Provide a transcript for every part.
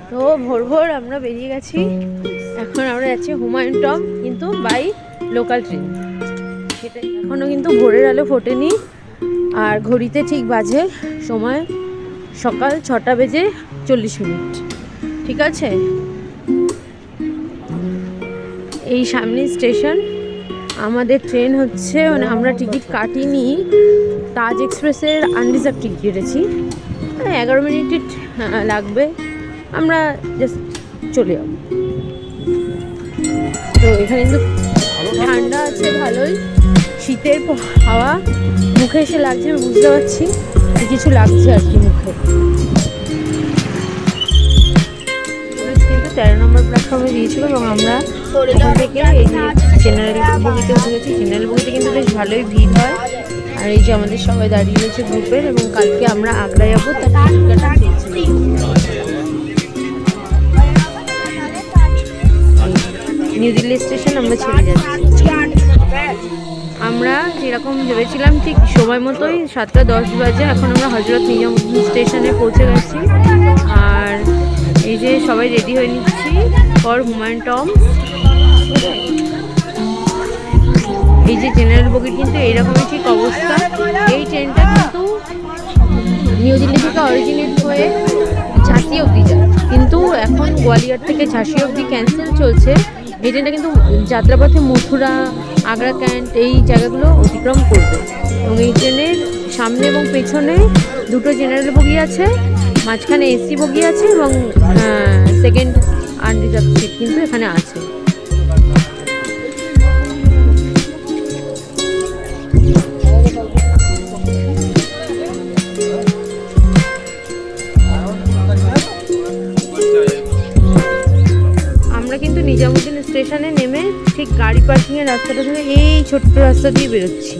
তো ভোর ভোর আমরা বেরিয়ে গেছি। এখন আমরা যাচ্ছি হুমায়ুন টম্ব, কিন্তু বাই লোকাল ট্রেন। সেটাই, এখনও কিন্তু ভোরের আলো ফোটেনি। আর ঘড়িতে ঠিক বাজে সময় সকাল 6:40। ঠিক আছে, এই সামনে স্টেশন। আমাদের ট্রেন হচ্ছে, মানে আমরা টিকিট কাটিনি, তাজ এক্সপ্রেসের আনরিজার্ভ টিকিট কেটেছি। 11 মিনিট লাগবে, আমরা জাস্ট চলে যাব। তো এখানে কিন্তু ঠান্ডা আছে ভালোই, শীতের হাওয়া মুখে এসে লাগছে, আমি বুঝতে পারছি কিছু লাগছে আর কি মুখে। কিন্তু 13 নম্বর প্ল্যাটফর্মে দিয়েছিল এবং আমরা ওখান থেকে এই যে জেনারেল বগিতে উঠে গেছি। জেনারেল বগিতে কিন্তু বেশ ভালোই ভিড় হয়। আর এই যে আমাদের সবাই দাঁড়িয়ে রয়েছে গ্রুপের, এবং কালকে আমরা আগ্রা যাবো, তার টিকিট কাটা চলছে। নিউ দিল্লি স্টেশন আমরা ছেড়ে যাচ্ছি। আমরা যেরকম ভেবেছিলাম ঠিক সময় মতোই 7:10 বাজে এখন আমরা হজরত নিজামুদ্দিন স্টেশনে পৌঁছে গেছি। আর এই যে সবাই রেডি হয়ে নিচ্ছি ফর হুমায়ুন টম্ব। এই যে জেনারেল বগির কিন্তু এইরকমই ঠিক অবস্থা। এই ট্রেনটা কিন্তু নিউ দিল্লি থেকে অরিজিনেট হয়ে ঝাঁসি অবধি যায়, কিন্তু এখন গোয়ালিয়র থেকে ঝাঁসি অবধি ক্যান্সেল চলছে। এই ট্রেনটা কিন্তু যাত্রাপথে মথুরা, আগ্রা ক্যান্ট এই জায়গাগুলো অতিক্রম করবে। এবং এই ট্রেনের সামনে এবং পেছনে দুটো জেনারেল বগি আছে, মাঝখানে এসি বগি আছে, এবং সেকেন্ড আনরিজার্ভ সিট কিন্তু এখানে আছে। আমরা কিন্তু নিজামুদ্দিন স্টেশনে নেমে ঠিক গাড়ি পার্কিংয়ের রাস্তাটা ধরে এই ছোট্ট রাস্তা দিয়ে বেরোচ্ছি,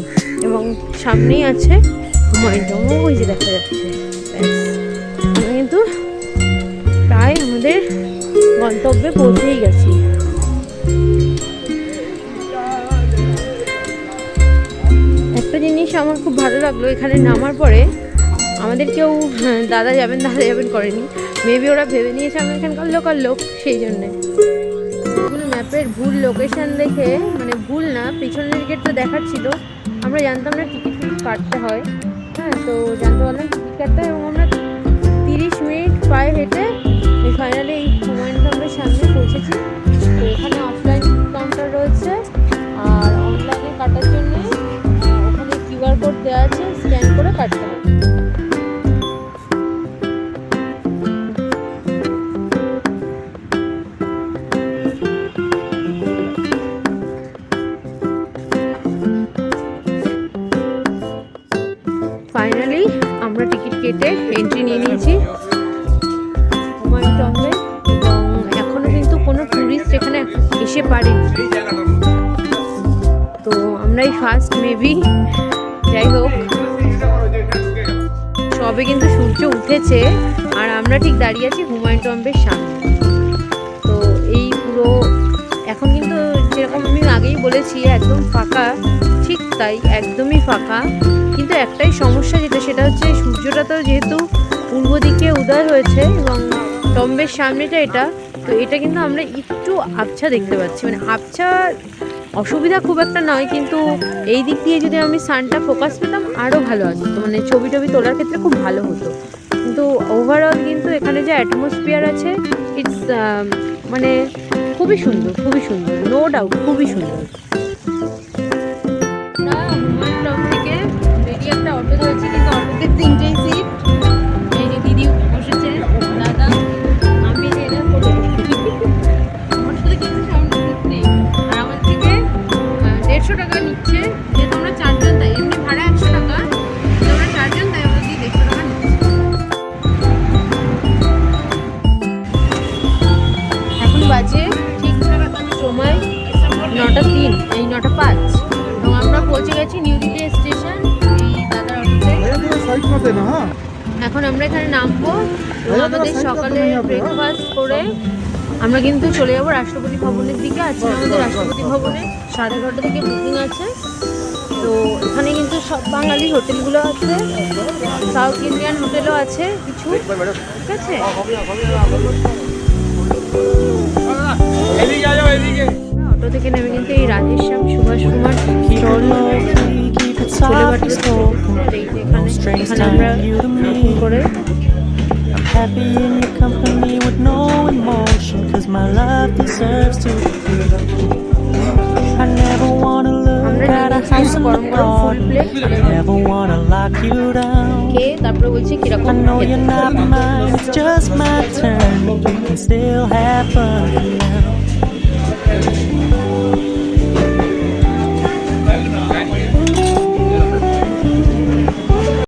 এবং সামনেই আছে হুমায়ুন টম্ব, ওই যে দেখা যাচ্ছে। আমরা কিন্তু প্রায় আমাদের গন্তব্যে পৌঁছেই গেছি। একটা জিনিস আমার খুব ভালো লাগলো, এখানে নামার পরে আমাদের কেউ দাদা যাবেন করেনি। মেবি ওরা ভেবে নিয়েছে আমি এখানকার লোকাল লোক, সেই জন্যে। ম্যাপের ভুল লোকেশন দেখে, মানে ভুল না, পিছনের গেটটা দেখাচ্ছিল, আমরা জানতাম না টিকিট কাটতে হয়। হ্যাঁ, তো জানতে পারলাম টিকিট কাটতে হয়, এবং আমরা 30 মিনিট পায়ে হেঁটে ফাইনালি এই হুমায়ুন টম্বের সামনে পৌঁছেছি। তো এখানে অফলাইন কাউন্টার রয়েছে, আর অনলাইনে কাটার জন্য ওখানে কিউআর কোড দেওয়া আছে, স্ক্যান করে কাটতে হবে। ফাইনালি আমরা টিকিট কেটে এন্ট্রি নিয়ে নিয়েছি হুমায়ুন টম্বে, এবং এখনও কিন্তু কোনো ট্যুরিস্ট এখানে এসে পারেনি। তো আমরাই ফার্স্ট মেবি। যাই হোক, সবে কিন্তু সূর্য উঠেছে আর আমরা ঠিক দাঁড়িয়ে আছি হুমায়ুন টম্বের সামনে। তো এই পুরো এখন কিন্তু যেরকম আমি আগেই বলেছি একদম ফাঁকা, ঠিক তাই একদমই ফাঁকা। কিন্তু একটাই সমস্যা যেটা, সেটা হচ্ছে সূর্যটা তো যেহেতু পূর্ব দিকে উদয় হয়েছে এবং টম্বের সামনেটা এটা, তো এটা কিন্তু আমরা একটু আবছা দেখতে পাচ্ছি। মানে আবছা অসুবিধা খুব একটা নয়, কিন্তু এই দিক দিয়ে যদি আমি সানটা ফোকাস পেতাম আরও ভালো হতো, মানে ছবি টবি তোলার ক্ষেত্রে খুব ভালো হতো। কিন্তু ওভারঅল কিন্তু এখানে যে অ্যাটমসফিয়ার আছে, ইটস মানে খুবই সুন্দর, নো ডাউট খুবই সুন্দর। হুমায়ুন টম্ব থেকে বেরিয়ে একটা অটো ধরেছি, কিন্তু অটোতে 3টেই সিট। এই যে দিদি বসেছে, দাদা, আমি যে এটা করে অটোতে কিন্তু সাউন্ড নেই। আর আমার থেকে 150 টাকা নিচ্ছে, যে তোমরা 4 জন, তাই এমনি ভাড়া 100 টাকা, তোমরা 4 জন, তাই আমাদের দিয়ে 150 টাকা নিচ্ছে। এখন বাজে ঠিক সময় 9:03, এই 9:05, এবং আমরা পৌঁছে গেছি নিউ দিল্লি স্টেশন এই দাদার অটোতে। এখন আমরা এখানে নামবো, আমাদের সকালে ব্রেকফাস্ট করে আমরা কিন্তু চলে যাবো রাষ্ট্রপতি ভবনের দিকে। আজকে আমাদের রাষ্ট্রপতি ভবনে 11:30 থেকে বুকিং আছে। তো এখানে কিন্তু সব বাঙালি হোটেলগুলো আছে, সাউথ ইন্ডিয়ান হোটেলও আছে কিছু, ঠিক আছে। অটো থেকে নেমে কিন্তু এই রাধেশ্যাম সুভাষ কুমার স্টল ছোলে ভাটুরে এই যে এখানে আমরা বুকিং করে Happy in your company with no emotion, 'cause my love deserves to be free. I never wanna look আমরা at a নিয়েছি house in গরম the গরম ফুল garden. Plate Never wanna lock you down. খেয়ে তারপরে বলছি I কিরকম know খেতে। you're not mine, it's just my turn. We can still have fun.